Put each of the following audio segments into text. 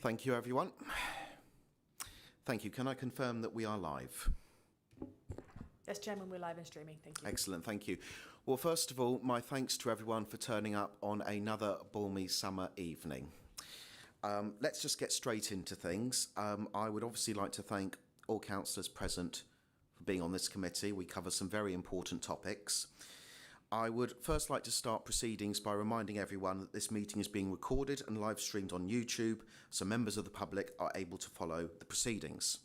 Thank you, everyone. Thank you. Can I confirm that we are live? Yes, Chairman, we're live and streaming. Thank you. Excellent, thank you. Well, first of all, my thanks to everyone for turning up on another balmy summer evening. Let's just get straight into things. I would obviously like to thank all councillors present for being on this committee. We cover some very important topics. I would first like to start proceedings by reminding everyone that this meeting is being recorded and live streamed on YouTube, so members of the public are able to follow the proceedings.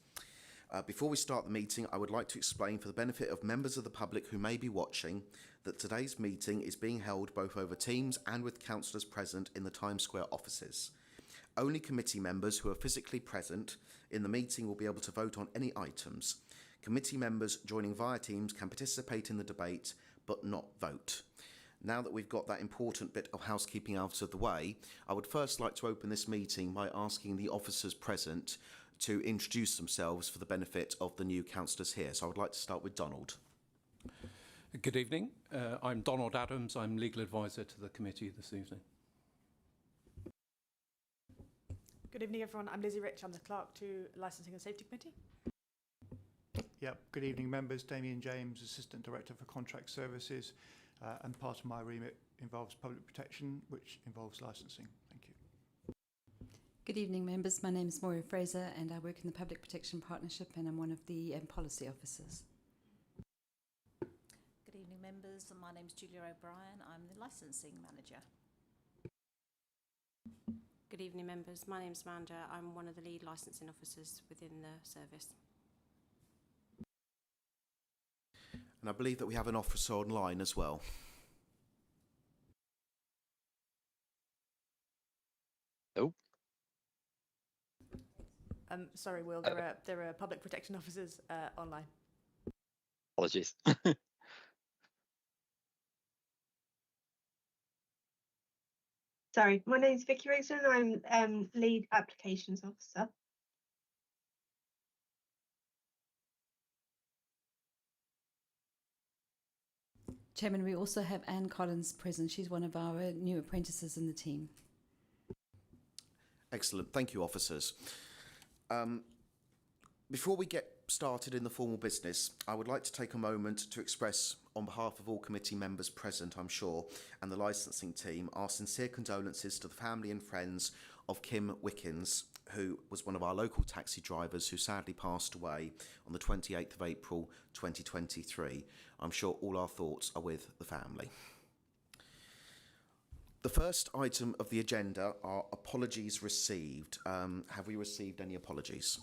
Before we start the meeting, I would like to explain for the benefit of members of the public who may be watching that today's meeting is being held both over Teams and with councillors present in the Times Square offices. Only committee members who are physically present in the meeting will be able to vote on any items. Committee members joining via Teams can participate in the debate but not vote. Now that we've got that important bit of housekeeping out of the way, I would first like to open this meeting by asking the officers present to introduce themselves for the benefit of the new councillors here. So I would like to start with Donald. Good evening. I'm Donald Adams. I'm legal advisor to the committee this evening. Good evening, everyone. I'm Lizzie Rich. I'm the clerk to Licensing and Safety Committee. Yep. Good evening, members. Damien James, Assistant Director for Contract Services, and part of my remit involves public protection, which involves licensing. Thank you. Good evening, members. My name is Moira Fraser and I work in the Public Protection Partnership and I'm one of the policy officers. Good evening, members. My name is Julia O'Brien. I'm the licensing manager. Good evening, members. My name is Amanda. I'm one of the lead licensing officers within the service. And I believe that we have an officer online as well. Oh. Sorry, Will, there are public protection officers online. Apologies. Sorry, my name is Vicky Rosen. I'm lead applications officer. Chairman, we also have Anne Collins present. She's one of our new apprentices in the team. Excellent. Thank you, officers. Before we get started in the formal business, I would like to take a moment to express, on behalf of all committee members present, I'm sure, and the licensing team, our sincere condolences to the family and friends of Kim Wickens, who was one of our local taxi drivers who sadly passed away on the 28th of April 2023. I'm sure all our thoughts are with the family. The first item of the agenda are apologies received. Have we received any apologies?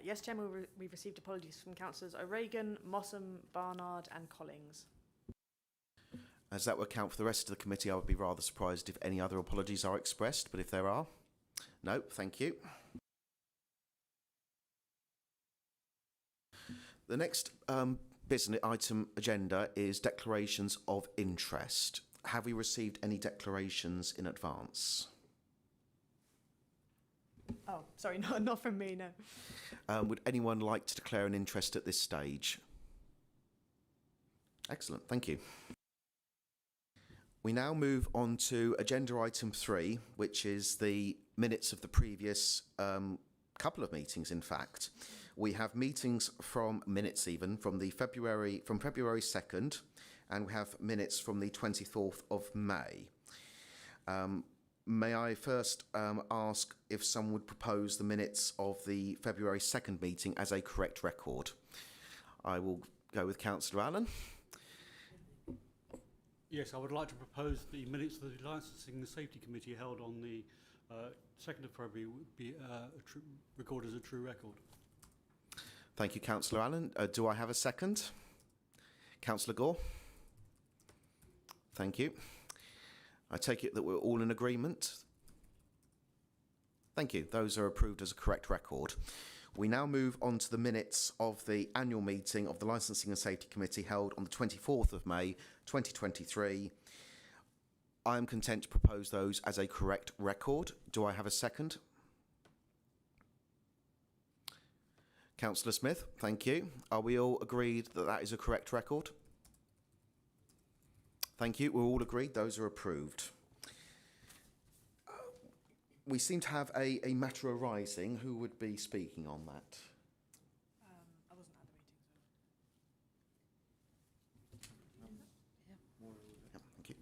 Yes, Chairman, we've received apologies from councillors O'Regan, Mossam, Barnard and Collings. As that would account for the rest of the committee, I would be rather surprised if any other apologies are expressed, but if there are, no, thank you. The next business item agenda is declarations of interest. Have we received any declarations in advance? Oh, sorry, not from me, no. Would anyone like to declare an interest at this stage? Excellent, thank you. We now move on to agenda item 3, which is the minutes of the previous couple of meetings, in fact. We have meetings from minutes even from February 2nd, and we have minutes from the 24th of May. May I first ask if someone would propose the minutes of the February 2nd meeting as a correct record? I will go with Councillor Allen. Yes, I would like to propose the minutes of the Licensing and Safety Committee held on the 2nd of February would be recorded as a true record. Thank you, Councillor Allen. Do I have a second? Councillor Gore? Thank you. I take it that we're all in agreement. Thank you. Those are approved as a correct record. We now move on to the minutes of the annual meeting of the Licensing and Safety Committee held on the 24th of May 2023. I am content to propose those as a correct record. Do I have a second? Councillor Smith, thank you. Are we all agreed that that is a correct record? Thank you. We're all agreed. Those are approved. We seem to have a matter arising. Who would be speaking on that? I wasn't at the meeting. Yep, thank you.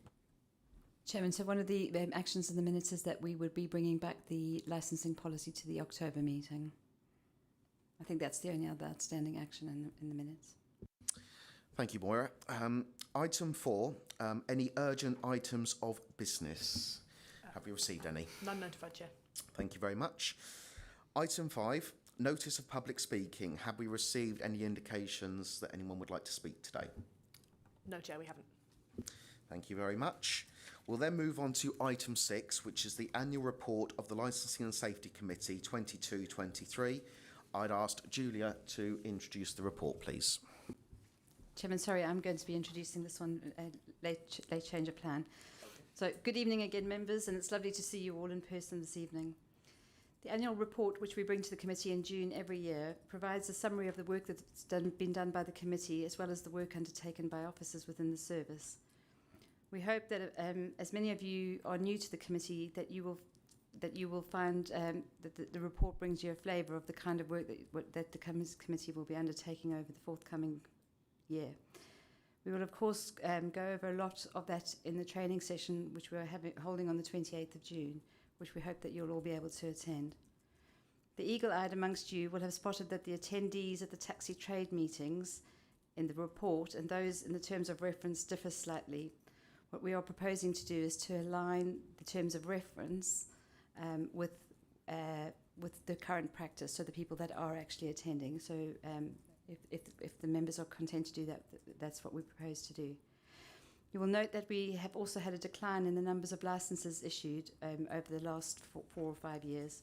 Chairman, so one of the actions in the minutes is that we would be bringing back the licensing policy to the October meeting. I think that's the only other outstanding action in the minutes. Thank you, Moira. Item 4, any urgent items of business? Have you received any? None notified, Chair. Thank you very much. Item 5, notice of public speaking. Have we received any indications that anyone would like to speak today? No, Chair, we haven't. Thank you very much. We'll then move on to item 6, which is the annual report of the Licensing and Safety Committee 22-23. I'd asked Julia to introduce the report, please. Chairman, sorry, I'm going to be introducing this one, late change of plan. So, good evening again, members, and it's lovely to see you all in person this evening. The annual report, which we bring to the committee in June every year, provides a summary of the work that's been done by the committee, as well as the work undertaken by officers within the service. We hope that, as many of you are new to the committee, that you will find that the report brings you a flavour of the kind of work that the committee will be undertaking over the forthcoming year. We will, of course, go over a lot of that in the training session, which we're holding on the 28th of June, which we hope that you'll all be able to attend. The eagle-eyed amongst you will have spotted that the attendees at the taxi trade meetings in the report and those in the terms of reference differ slightly. What we are proposing to do is to align the terms of reference with the current practice, so the people that are actually attending. So if the members are content to do that, that's what we propose to do. You will note that we have also had a decline in the numbers of licences issued over the last 4 or 5 years.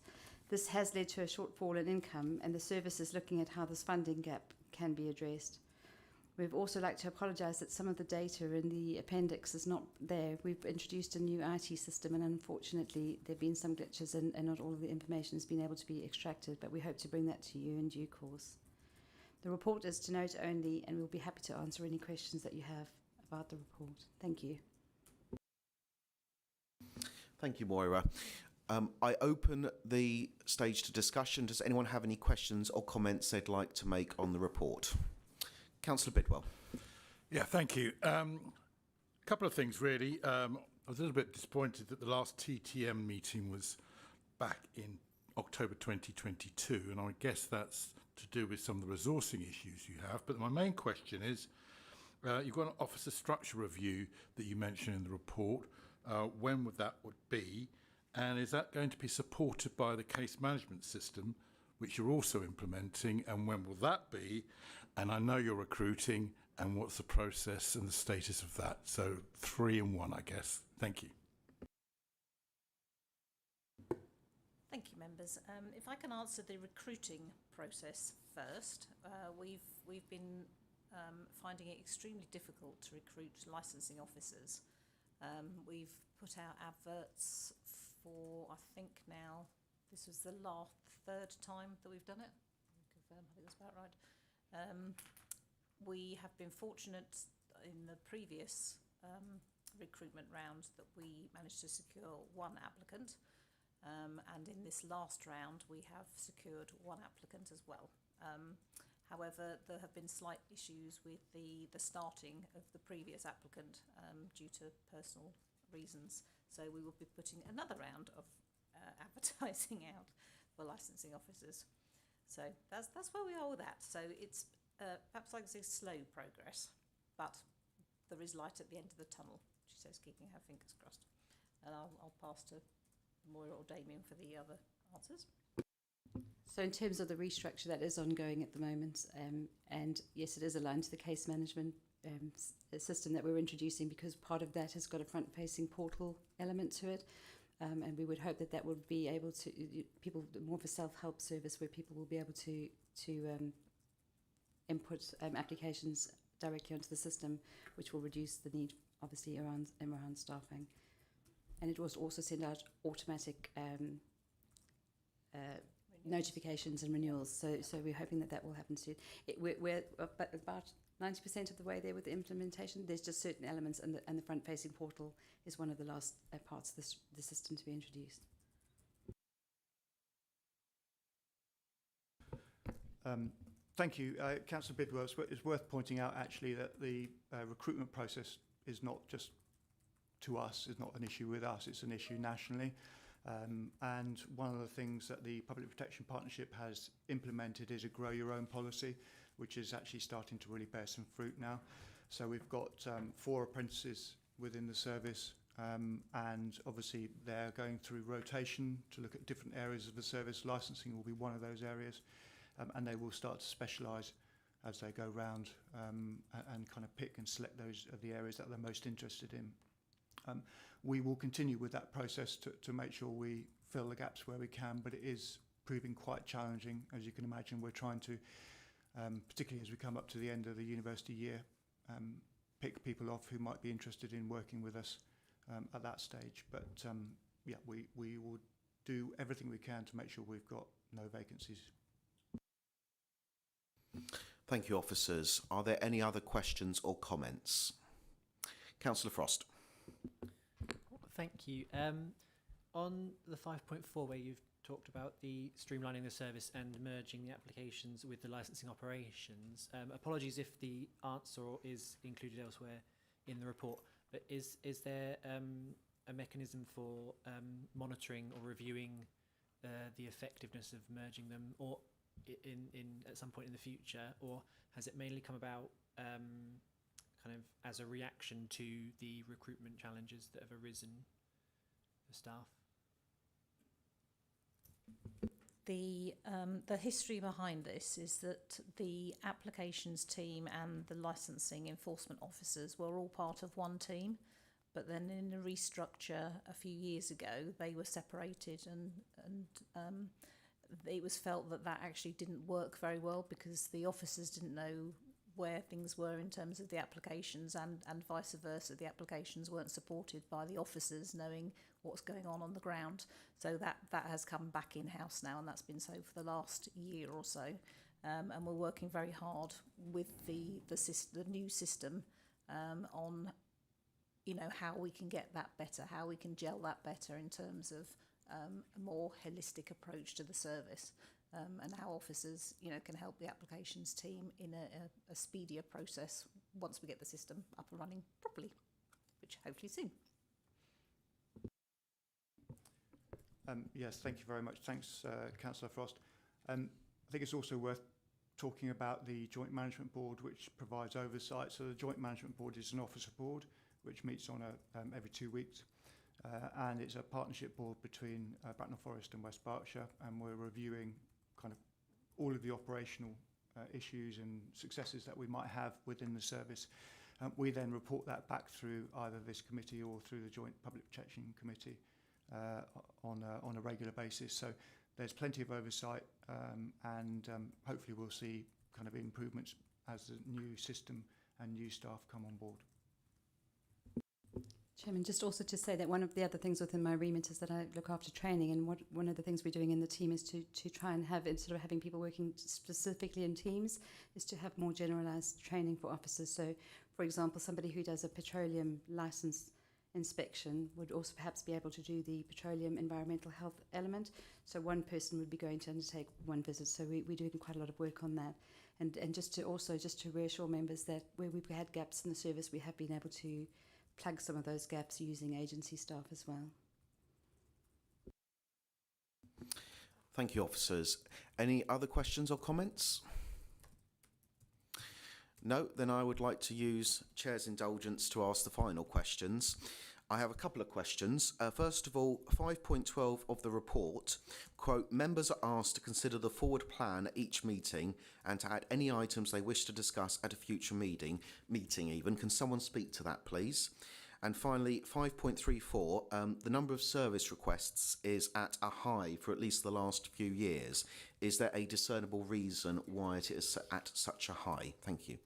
This has led to a shortfall in income, and the service is looking at how this funding gap can be addressed. We'd also like to apologise that some of the data in the appendix is not there. We've introduced a new IT system, and unfortunately there have been some glitches and not all of the information has been able to be extracted, but we hope to bring that to you in due course. The report is to note only, and we'll be happy to answer any questions that you have about the report. Thank you. Thank you, Moira. I open the stage to discussion. Does anyone have any questions or comments they'd like to make on the report? Councillor Bidwell. Yeah, thank you. A couple of things, really. I was a little bit disappointed that the last TTM meeting was back in October 2022, and I guess that's to do with some of the resourcing issues you have. But my main question is, you've got an officer structure review that you mentioned in the report. When would that be? And is that going to be supported by the case management system, which you're also implementing? And when will that be? And I know you're recruiting, and what's the process and the status of that? So 3 in 1, I guess. Thank you. Thank you, members. If I can answer the recruiting process first, we've been finding it extremely difficult to recruit licensing officers. We've put out adverts for, I think now, this was the third time that we've done it. Confirm, I think that's about right. We have been fortunate in the previous recruitment round that we managed to secure 1 applicant. And in this last round, we have secured 1 applicant as well. However, there have been slight issues with the starting of the previous applicant due to personal reasons. So we will be putting another round of advertising out for licensing officers. So that's where we are with that. So it's perhaps I can say slow progress, but there is light at the end of the tunnel, she says, keeping her fingers crossed. And I'll pass to Moira or Damien for the other answers. So in terms of the restructure, that is ongoing at the moment, and yes, it is aligned to the case management system that we're introducing, because part of that has got a front-facing portal element to it, and we would hope that that would be able to people more of a self-help service where people will be able to input applications directly onto the system, which will reduce the need, obviously, around staffing. And it will also send out automatic notifications and renewals. So we're hoping that will happen soon. We're about 90% of the way there with the implementation. There's just certain elements, and the front-facing portal is one of the last parts of the system to be introduced. Thank you. Councillor Bidwell, it's worth pointing out actually that the recruitment process is not just to us, it's not an issue with us, it's an issue nationally. And one of the things that the Public Protection Partnership has implemented is a grow your own policy, which is actually starting to really bear some fruit now. So we've got 4 apprentices within the service, and obviously they're going through rotation to look at different areas of the service. Licensing will be one of those areas, and they will start to specialise as they go round and kind of pick and select those are the areas that they're most interested in. We will continue with that process to make sure we fill the gaps where we can, but it is proving quite challenging. As you can imagine, we're trying to, particularly as we come up to the end of the university year, pick people off who might be interested in working with us at that stage. But yeah, we will do everything we can to make sure we've got no vacancies. Thank you, officers. Are there any other questions or comments? Councillor Frost. Thank you. On the 5.4, where you've talked about the streamlining the service and merging the applications with the licensing operations, apologies if the answer is included elsewhere in the report, but is there a mechanism for monitoring or reviewing the effectiveness of merging them, or in at some point in the future, or has it mainly come about kind of as a reaction to the recruitment challenges that have arisen for staff? The history behind this is that the applications team and the licensing enforcement officers were all part of one team, but then in the restructure a few years ago they were separated, and it was felt that that actually didn't work very well because the officers didn't know where things were in terms of the applications, and vice versa. The applications weren't supported by the officers knowing what's going on the ground. So that has come back in-house now, and that's been so for the last year or so. And we're working very hard with the new system on, you know, how we can get that better, how we can gel that better in terms of a more holistic approach to the service. And how officers, you know, can help the applications team in a speedier process once we get the system up and running properly, which hopefully soon. Yes, thank you very much. Thanks, Councillor Frost. I think it's also worth talking about the Joint Management Board, which provides oversight. So the Joint Management Board is an officer board which meets on every 2 weeks. And it's a partnership board between Bracknell Forest and West Berkshire, and we're reviewing kind of all of the operational issues and successes that we might have within the service. We then report that back through either this committee or through the Joint Public Protection Committee on a regular basis. So there's plenty of oversight, and hopefully we'll see kind of improvements as the new system and new staff come on board. Chairman, just also to say that one of the other things within my remit is that I look after training, and one of the things we're doing in the team is to try and have, instead of having people working specifically in teams, is to have more generalised training for officers. So, for example, somebody who does a petroleum licence inspection would also perhaps be able to do the petroleum environmental health element. So one person would be going to undertake one visit. So we're doing quite a lot of work on that. And just to reassure members that where we've had gaps in the service, we have been able to plug some of those gaps using agency staff as well. Thank you, officers. Any other questions or comments? No, then I would like to use Chair's indulgence to ask the final questions. I have a couple of questions. First of all, 5.12 of the report, quote, members are asked to consider the forward plan at each meeting and to add any items they wish to discuss at a future meeting even. Can someone speak to that, please? And finally, 5.34, the number of service requests is at a high for at least the last few years. Is there a discernible reason why it is at such a high? Thank you.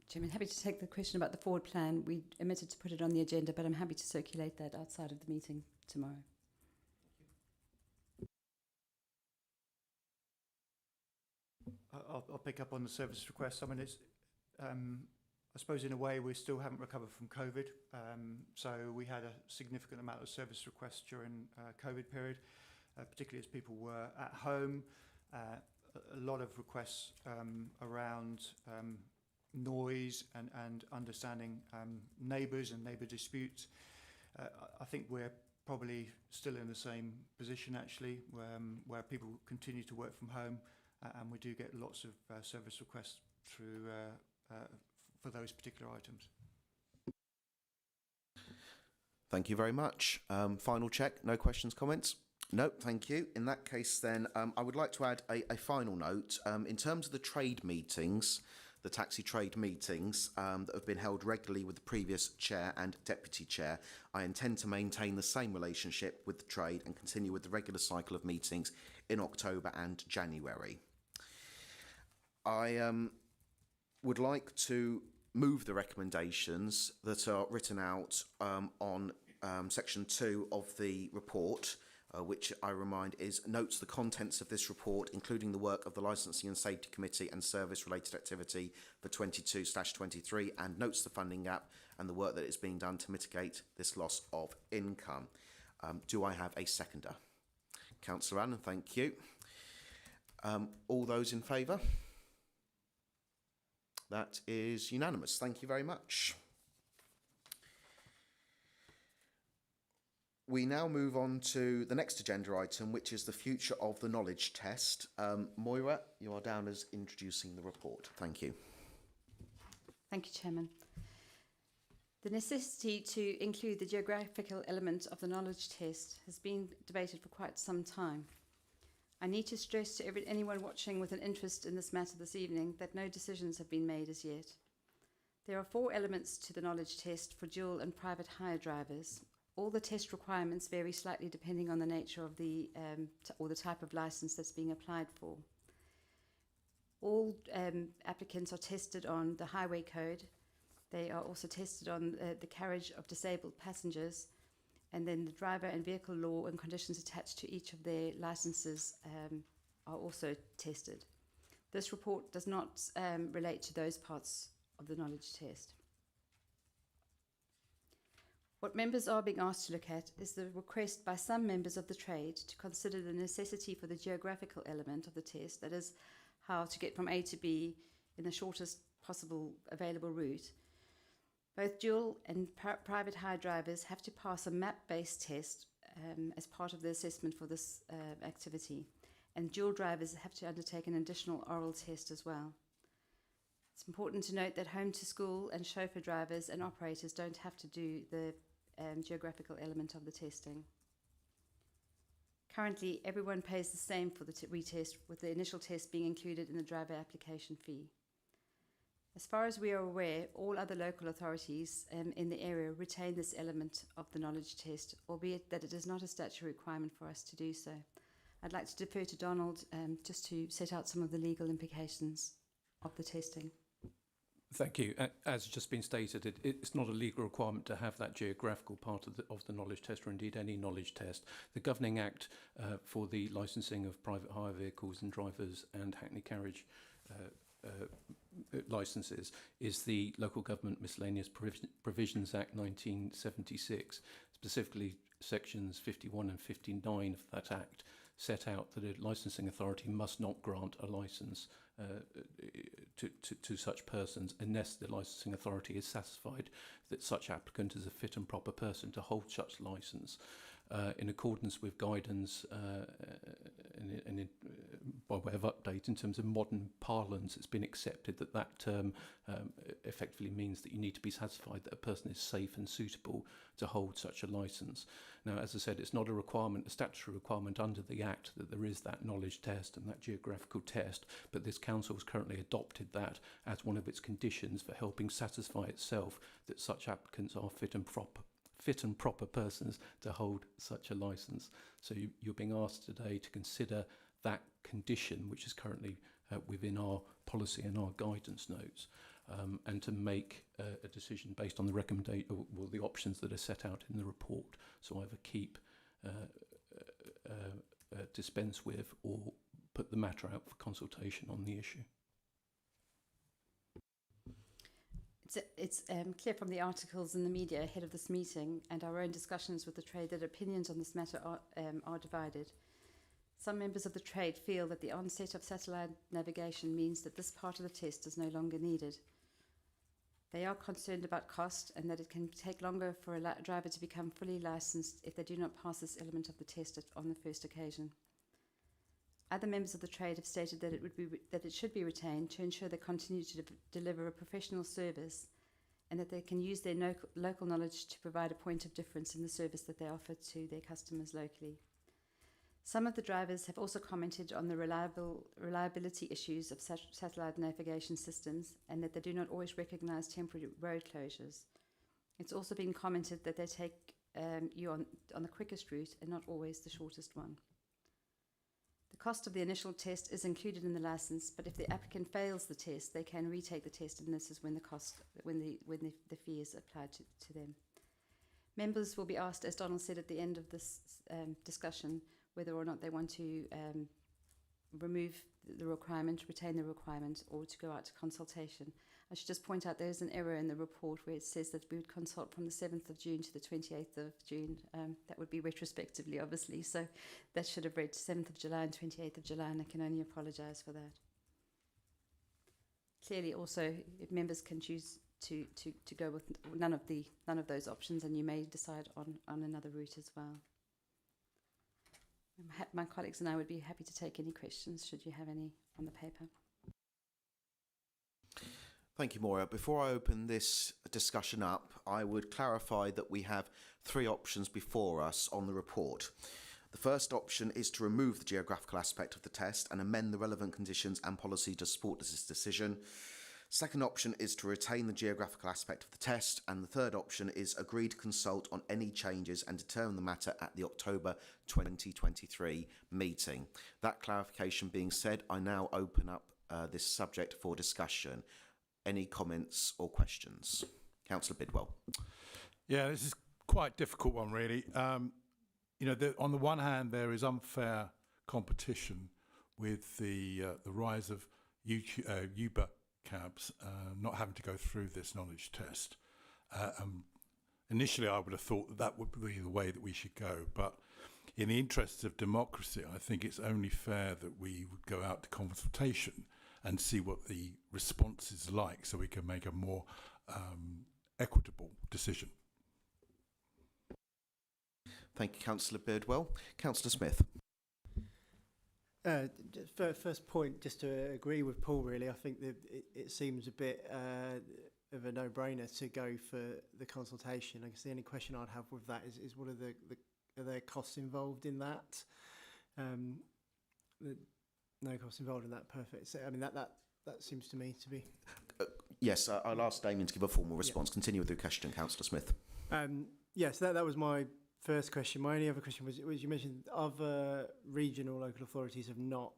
Chairman, happy to take the question about the forward plan. We omitted to put it on the agenda, but I'm happy to circulate that outside of the meeting tomorrow. I'll pick up on the service requests. I mean, it's, I suppose in a way we still haven't recovered from COVID. So we had a significant amount of service requests during COVID period, particularly as people were at home. a lot of requests around noise and understanding neighbours and neighbour disputes. I think we're probably still in the same position actually, where people continue to work from home, and we do get lots of service requests through for those particular items. Thank you very much. Final check, no questions, comments? No, thank you. In that case then, I would like to add a final note. In terms of the trade meetings, the taxi trade meetings that have been held regularly with the previous chair and deputy chair, I intend to maintain the same relationship with the trade and continue with the regular cycle of meetings in October and January. I would like to move the recommendations that are written out on section 2 of the report, which I remind is notes the contents of this report, including the work of the Licensing and Safety Committee and service-related activity for 22/23, and notes the funding gap and the work that is being done to mitigate this loss of income. Do I have a seconder? Councillor Annan, thank you. All those in favour? That is unanimous. Thank you very much. We now move on to the next agenda item, which is the future of the knowledge test. Moira, you are down as introducing the report. Thank you. Thank you, Chairman. The necessity to include the geographical element of the knowledge test has been debated for quite some time. I need to stress to anyone watching with an interest in this matter this evening that no decisions have been made as yet. There are 4 elements to the knowledge test for dual and private hire drivers. All the test requirements vary slightly depending on the nature of the or the type of licence that's being applied for. All applicants are tested on the highway code. They are also tested on the carriage of disabled passengers, and then the driver and vehicle law and conditions attached to each of their licences are also tested. This report does not relate to those parts of the knowledge test. What members are being asked to look at is the request by some members of the trade to consider the necessity for the geographical element of the test, that is, how to get from A to B in the shortest possible available route. Both dual and private hire drivers have to pass a map-based test as part of the assessment for this activity, and dual drivers have to undertake an additional oral test as well. It's important to note that home to school and chauffeur drivers and operators don't have to do the geographical element of the testing. Currently, everyone pays the same for the retest, with the initial test being included in the driver application fee. As far as we are aware, all other local authorities in the area retain this element of the knowledge test, albeit that it is not a statutory requirement for us to do so. I'd like to defer to Donald just to set out some of the legal implications of the testing. Thank you. As just been stated, it's not a legal requirement to have that geographical part of the knowledge test, or indeed any knowledge test. The Governing Act for the licensing of private hire vehicles and drivers and hackney carriage licences is the Local Government Miscellaneous Provisions Act 1976. Specifically, sections 51 and 59 of that Act set out that a licensing authority must not grant a licence to such persons unless the licensing authority is satisfied that such applicant is a fit and proper person to hold such licence. In accordance with guidance and by way of update in terms of modern parlance, it's been accepted that that term effectively means that you need to be satisfied that a person is safe and suitable to hold such a licence. Now, as I said, it's not a requirement, a statutory requirement under the Act that there is that knowledge test and that geographical test, but this council has currently adopted that as one of its conditions for helping satisfy itself that such applicants are fit and proper persons to hold such a licence. So you're being asked today to consider that condition, which is currently within our policy and our guidance notes, and to make a decision based on the the options that are set out in the report. So either keep, dispense with, or put the matter out for consultation on the issue. It's clear from the articles in the media ahead of this meeting and our own discussions with the trade that opinions on this matter are divided. Some members of the trade feel that the onset of satellite navigation means that this part of the test is no longer needed. They are concerned about cost and that it can take longer for a driver to become fully licensed if they do not pass this element of the test on the first occasion. Other members of the trade have stated that it should be retained to ensure they continue to deliver a professional service and that they can use their local knowledge to provide a point of difference in the service that they offer to their customers locally. Some of the drivers have also commented on the reliability issues of satellite navigation systems and that they do not always recognise temporary road closures. It's also been commented that they take you on the quickest route and not always the shortest one. The cost of the initial test is included in the licence, but if the applicant fails the test, they can retake the test, and this is when the fee is applied to them. Members will be asked, as Donald said at the end of this discussion, whether or not they want to remove the requirement, retain the requirement, or to go out to consultation. I should just point out there is an error in the report where it says that we would consult from the 7th of June to the 28th of June. That would be retrospectively, obviously, so that should have read 7th of July and 28th of July, and I can only apologise for that. Clearly, also, if members can choose to go with none of those options, and you may decide on another route as well. My colleagues and I would be happy to take any questions, should you have any on the paper. Thank you, Maura. Before I open this discussion up, I would clarify that we have 3 options before us on the report. The first option is to remove the geographical aspect of the test and amend the relevant conditions and policy to support this decision. Second option is to retain the geographical aspect of the test, and the third option is agree to consult on any changes and determine the matter at the October 2023 meeting. That clarification being said, I now open up this subject for discussion. Any comments or questions? Councillor Bidwell. Yeah, this is quite a difficult one, really. On the one hand, there is unfair competition with the rise of Uber cabs not having to go through this knowledge test. Initially, I would have thought that would be the way that we should go, but in the interests of democracy, I think it's only fair that we would go out to consultation and see what the response is like so we can make a more equitable decision. Thank you, Councillor Bidwell. Councillor Smith. First point, just to agree with Paul, really, I think that it seems a bit of a no-brainer to go for the consultation. I guess the only question I'd have with that is what are there costs involved in that? No costs involved in that, perfect. So, I mean, that seems to me to be... Yes, I'll ask Damien to give a formal response. Yeah. Continue with your question, Councillor Smith. Yes, that was my first question. My only other question was you mentioned other regional local authorities have not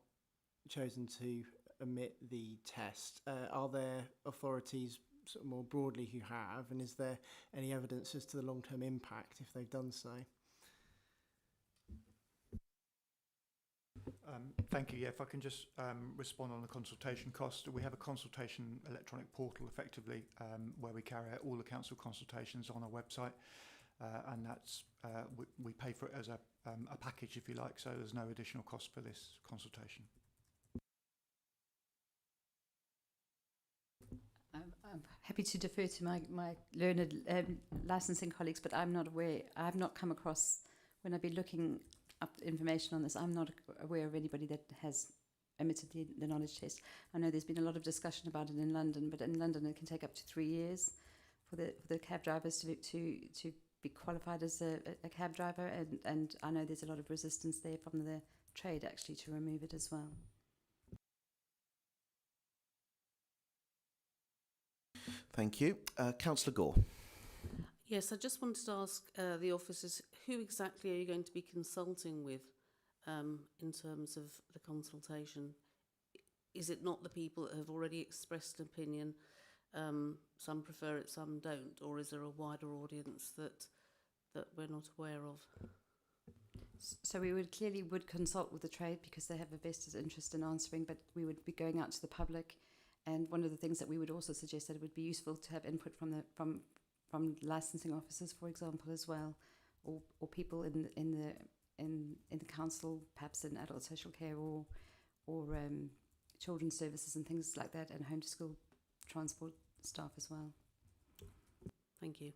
chosen to omit the test. Are there authorities sort of more broadly who have, and is there any evidence as to the long-term impact if they've done so? Thank you. Yeah, if I can just respond on the consultation cost. We have a consultation electronic portal, effectively, where we carry out all the council consultations on our website, and that's we pay for it as a package, if you like. So there's no additional cost for this consultation. I'm happy to defer to my learned licensing colleagues, but I'm not aware. I have not come across, when I've been looking up information on this, I'm not aware of anybody that has omitted the knowledge test. I know there's been a lot of discussion about it in London, but in London it can take up to 3 years for the cab drivers to be qualified as a cab driver, and I know there's a lot of resistance there from the trade actually to remove it as well. Thank you. Councillor Gore. Yes, I just wanted to ask the officers, who exactly are you going to be consulting with in terms of the consultation? Is it not the people that have already expressed an opinion? Some prefer it, some don't, or is there a wider audience that we're not aware of? So we would clearly consult with the trade because they have a vested interest in answering, but we would be going out to the public. And one of the things that we would also suggest that it would be useful to have input from licensing officers, for example, as well, or people in in the council, perhaps in adult social care or children's services and things like that, and home to school transport staff as well. Thank you.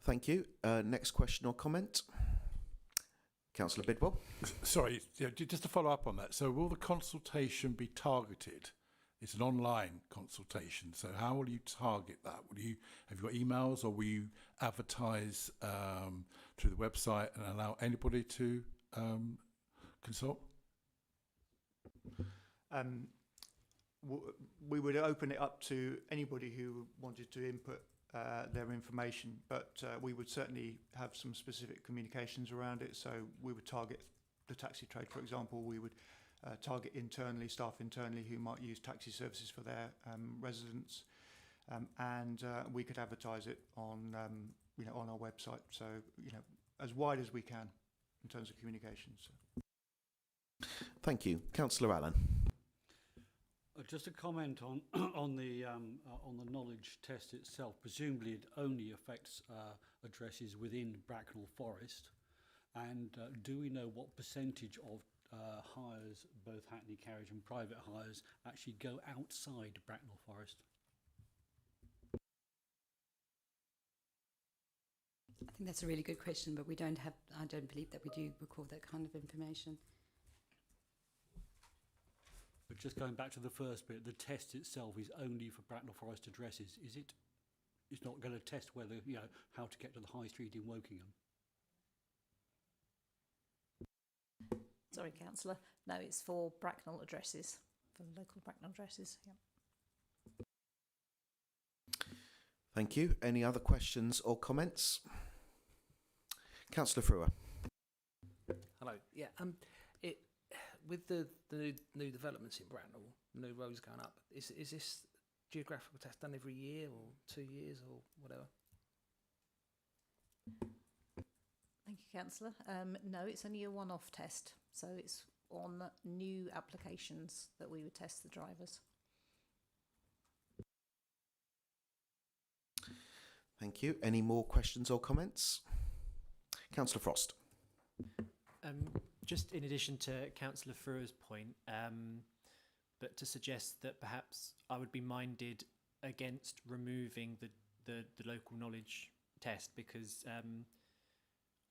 Thank you. Next question or comment? Councillor Bidwell. Sorry, yeah, just to follow up on that. So will the consultation be targeted? It's an online consultation. So how will you target that? Have you got emails, or will you advertise through the website and allow anybody to consult? We would open it up to anybody who wanted to input their information, but we would certainly have some specific communications around it. So we would target the taxi trade, for example. We would target staff internally who might use taxi services for their residents, and we could advertise it on on our website. So as wide as we can in terms of communications. Thank you, Councillor Allen. Just a comment on on the knowledge test itself. Presumably, it only affects addresses within Bracknell Forest. And do we know what percentage of hires, both Hackney Carriage and private hires, actually go outside Bracknell Forest? I think that's a really good question, but I don't believe that we do record that kind of information. But just going back to the first bit, the test itself is only for Bracknell Forest addresses, is it? It's not going to test whether, how to get to the high street in Wokingham. Sorry, Councillor. No, it's for Bracknell addresses, for local Bracknell addresses. Yeah. Thank you. Any other questions or comments? Councillor Frewer. Hello. Yeah. With the new developments in Bracknell, new roads going up, is this geographical test done every year or 2 years or whatever? Thank you, Councillor. No, it's only a one-off test, so it's on new applications that we would test the drivers. Thank you. Any more questions or comments? Councillor Frost. Just in addition to Councillor Frewer's point, but to suggest that perhaps I would be minded against removing the local knowledge test, because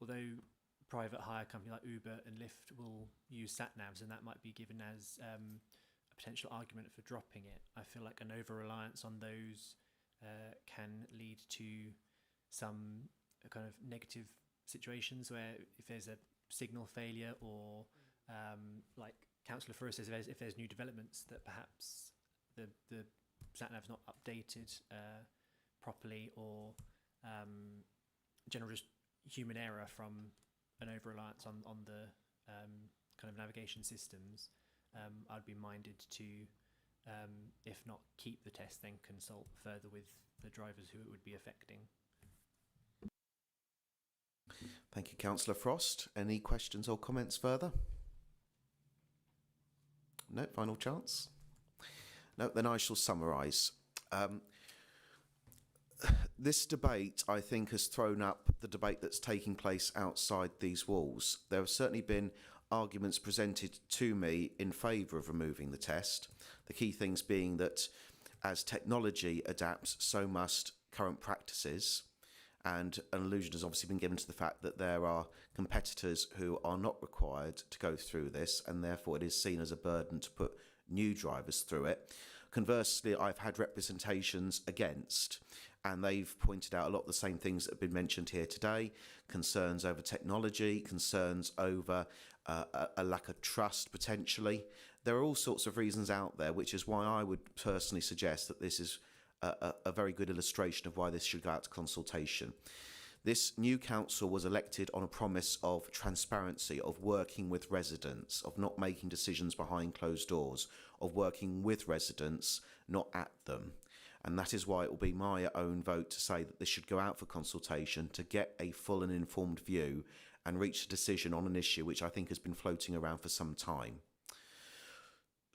although private hire company like Uber and Lyft will use sat-navs, and that might be given as a potential argument for dropping it, I feel like an over-reliance on those can lead to some kind of negative situations where if there's a signal failure or like Councillor Frewer says, if there's new developments that perhaps the sat-nav's not updated properly, or general just human error from an over-reliance on the kind of navigation systems, I'd be minded to, if not keep the test, then consult further with the drivers who it would be affecting. Thank you, Councillor Frost. Any questions or comments further? No, final chance? No, then I shall summarise. This debate, I think, has thrown up the debate that's taking place outside these walls. There have certainly been arguments presented to me in favour of removing the test. The key things being that as technology adapts, so must current practices. And an allusion has obviously been given to the fact that there are competitors who are not required to go through this, and therefore it is seen as a burden to put new drivers through it. Conversely, I've had representations against, and they've pointed out a lot of the same things that have been mentioned here today: concerns over technology, concerns over a lack of trust potentially. There are all sorts of reasons out there, which is why I would personally suggest that this is a very good illustration of why this should go out to consultation. This new council was elected on a promise of transparency, of working with residents, of not making decisions behind closed doors, of working with residents, not at them. And that is why it will be my own vote to say that this should go out for consultation to get a full and informed view and reach a decision on an issue which I think has been floating around for some time.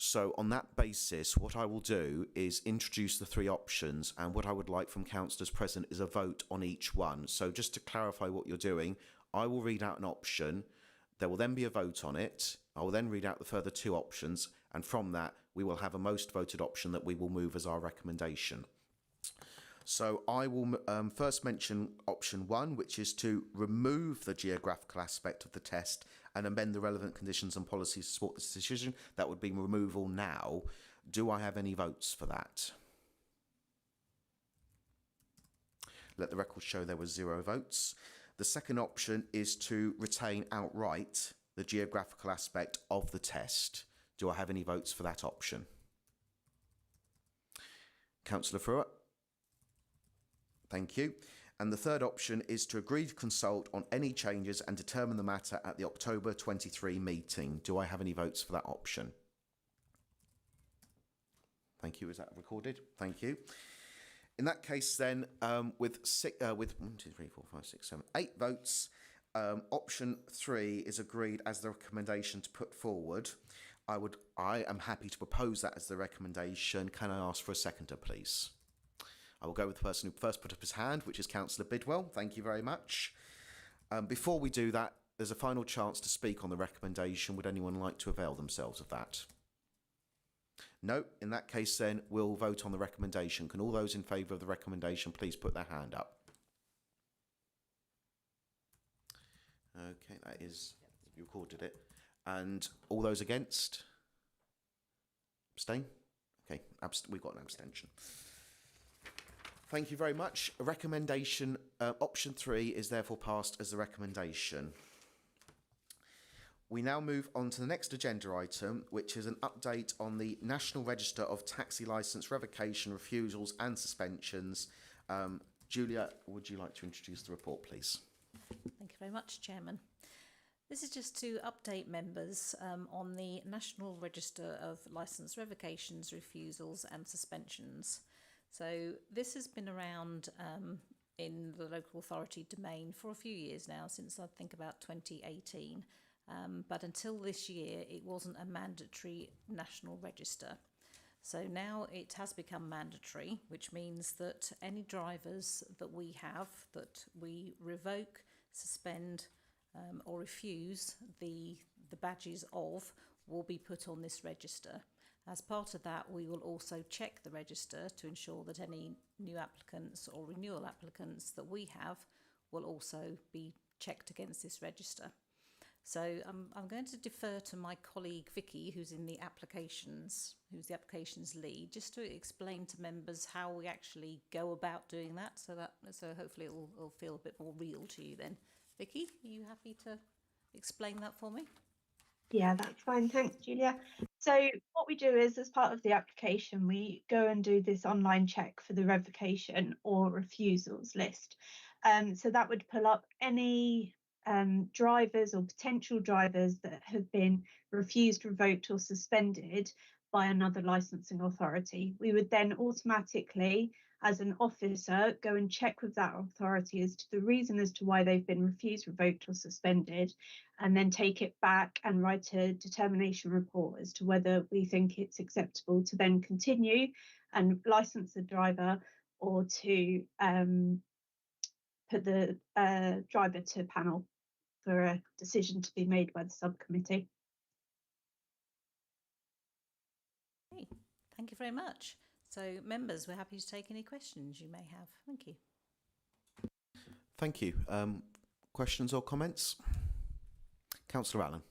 So on that basis, what I will do is introduce the three options, and what I would like from councillors present is a vote on each one. So just to clarify what you're doing, I will read out an option. There will then be a vote on it. I will then read out the further 2 options, and from that, we will have a most voted option that we will move as our recommendation. So I will first mention option 1, which is to remove the geographical aspect of the test and amend the relevant conditions and policies to support this decision. That would be removal now. Do I have any votes for that? Let the record show there were 0 votes. The second option is to retain outright the geographical aspect of the test. Do I have any votes for that option? Councillor Fruitt? Thank you. And the third option is to agree to consult on any changes and determine the matter at the October 23 meeting. Do I have any votes for that option? Thank you. Is that recorded? Thank you. In that case, then, with 8 votes, option 3 is agreed as the recommendation to put forward. I am happy to propose that as the recommendation. Can I ask for a seconder, please? I will go with the person who first put up his hand, which is Councillor Bidwell. Thank you very much. Before we do that, there's a final chance to speak on the recommendation. Would anyone like to avail themselves of that? No. In that case, then, we'll vote on the recommendation. Can all those in favour of the recommendation please put their hand up? Okay, that is, you recorded it. And all those against? Abstain? Okay, we've got an abstention. Thank you very much. A recommendation, option 3 is therefore passed as the recommendation. We now move on to the next agenda item, which is an update on the National Register of Taxi Licence Revocation, Refusals and Suspensions. Julia, would you like to introduce the report, please? Thank you very much, Chairman. This is just to update members on the National Register of Licence Revocations, Refusals and Suspensions. So this has been around in the local authority domain for a few years now, since I think about 2018. But until this year, it wasn't a mandatory national register. So now it has become mandatory, which means that any drivers that we have that we revoke, suspend or refuse the badges of will be put on this register. As part of that, we will also check the register to ensure that any new applicants or renewal applicants that we have will also be checked against this register. So I'm going to defer to my colleague Vicky, who's the applications lead, just to explain to members how we actually go about doing that. So hopefully it will feel a bit more real to you then. Vicky, are you happy to explain that for me? Yeah, that's fine. Thanks, Julia. So what we do is, as part of the application, we go and do this online check for the revocation or refusals list. So that would pull up any drivers or potential drivers that have been refused, revoked or suspended by another licensing authority. We would then automatically, as an officer, go and check with that authority as to the reason as to why they've been refused, revoked or suspended, and then take it back and write a determination report as to whether we think it's acceptable to then continue and license the driver, or to put the driver to panel for a decision to be made by the subcommittee. Okay, thank you very much. So members, we're happy to take any questions you may have. Thank you. Thank you. Questions or comments? Councillor Allen.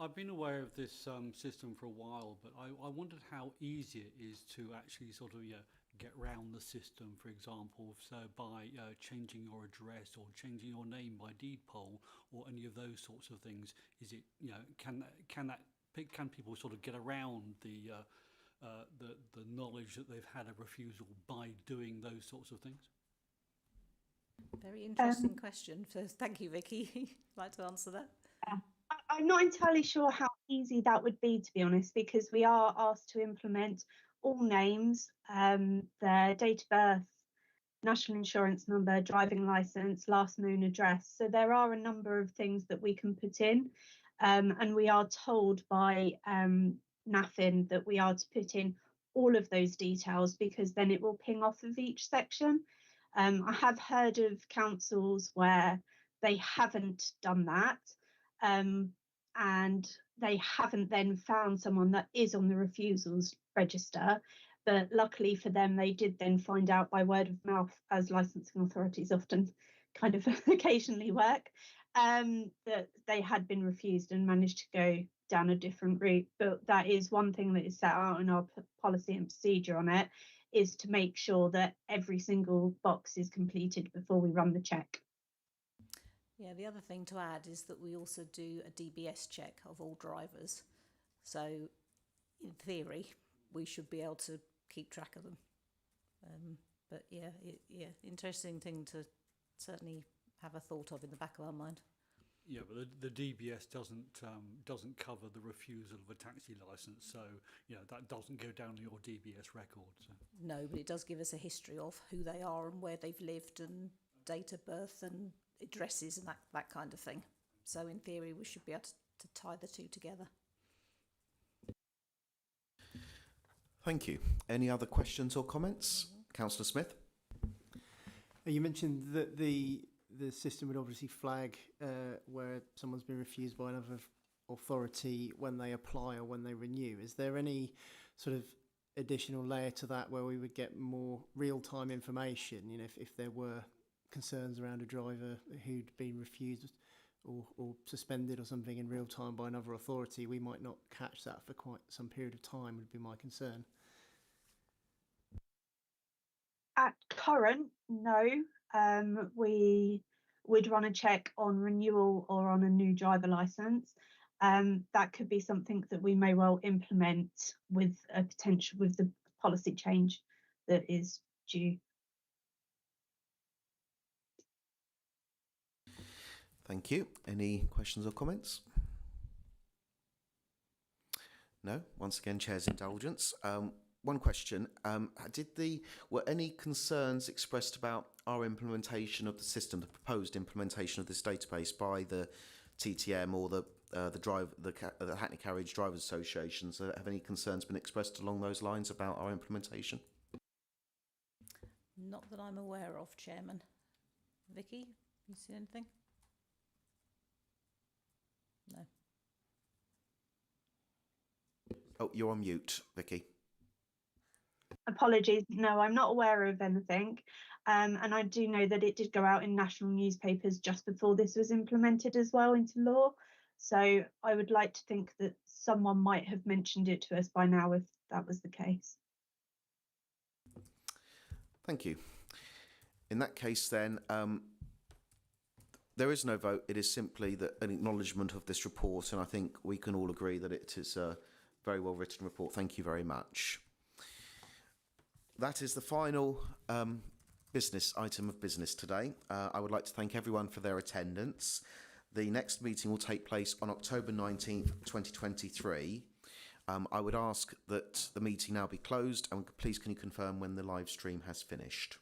I've been aware of this system for a while, but I wondered how easy it is to actually sort of get round the system, for example, so by changing your address or changing your name by deed poll or any of those sorts of things. Is it, can people sort of get around the knowledge that they've had a refusal by doing those sorts of things? Very interesting question. So thank you, Vicky. Like to answer that? I'm not entirely sure how easy that would be, to be honest, because we are asked to implement all names, their date of birth, national insurance number, driving licence, last known address. So there are a number of things that we can put in, and we are told by NAFIN that we are to put in all of those details, because then it will ping off of each section. I have heard of councils where they haven't done that, and they haven't then found someone that is on the refusals register. But luckily for them, they did then find out by word of mouth, as licensing authorities often kind of occasionally work, that they had been refused and managed to go down a different route. But that is one thing that is set out in our policy and procedure on it, is to make sure that every single box is completed before we run the check. Yeah, the other thing to add is that we also do a DBS check of all drivers. So in theory, we should be able to keep track of them. But yeah, interesting thing to certainly have a thought of in the back of our mind. Yeah, but the DBS doesn't cover the refusal of a taxi license, so that doesn't go down your DBS record. So. No, but it does give us a history of who they are and where they've lived and date of birth and addresses and that kind of thing. So in theory, we should be able to tie the two together. Thank you. Any other questions or comments? Councillor Smith? You mentioned that the system would obviously flag where someone's been refused by another authority when they apply or when they renew. Is there any sort of additional layer to that where we would get more real-time information? If there were concerns around a driver who'd been refused or suspended or something in real time by another authority, we might not catch that for quite some period of time, would be my concern. At current, no. We would run a check on renewal or on a new driver licence. That could be something that we may well implement with the policy change that is due. Thank you. Any questions or comments? No? Once again, Chair's indulgence. One question. Were any concerns expressed about our implementation of the system, the proposed implementation of this database by the TTM or the Hackney Carriage Drivers Associations? Have any concerns been expressed along those lines about our implementation? Not that I'm aware of, Chairman. Vicky, you seen anything? No. Oh, you're on mute, Vicky. Apologies. No, I'm not aware of anything. And I do know that it did go out in national newspapers just before this was implemented as well into law. So I would like to think that someone might have mentioned it to us by now if that was the case. Thank you. In that case then, there is no vote. It is simply an acknowledgement of this report, and I think we can all agree that it is a very well written report. Thank you very much. That is the final item of business today. I would like to thank everyone for their attendance. The next meeting will take place on October 19th, 2023. I would ask that the meeting now be closed, and please can you confirm when the live stream has finished?